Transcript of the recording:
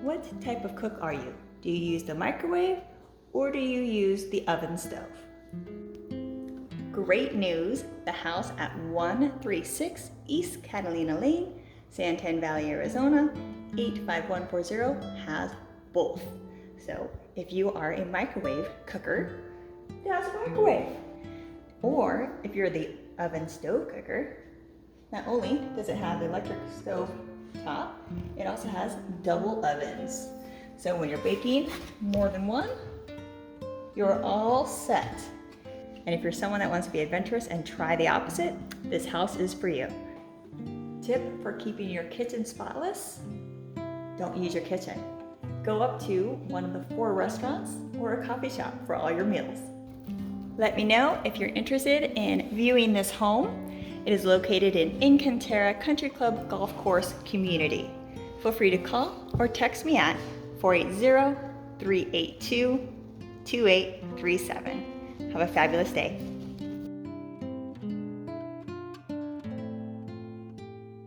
What type of cook are you? Do you use the microwave or do you use the oven stove? Great news! The house at 136 East Catalina Lane, Santan Valley, Arizona, 85140 has both. So if you are a microwave cooker, it has a microwave. Or if you're the oven stove cooker, not only does it have the electric stove top, it also has double ovens. So when you're baking more than one, you're all set. And if you're someone that wants to be adventurous and try the opposite, this house is for you. Tip for keeping your kitchen spotless: don't use your kitchen. Go up to one of the 4 restaurants or a coffee shop for all your meals. Let me know if you're interested in viewing this home. It is located in Encanterra Country Club Golf Course Community. Feel free to call or text me at 480-382-2837. Have a fabulous day.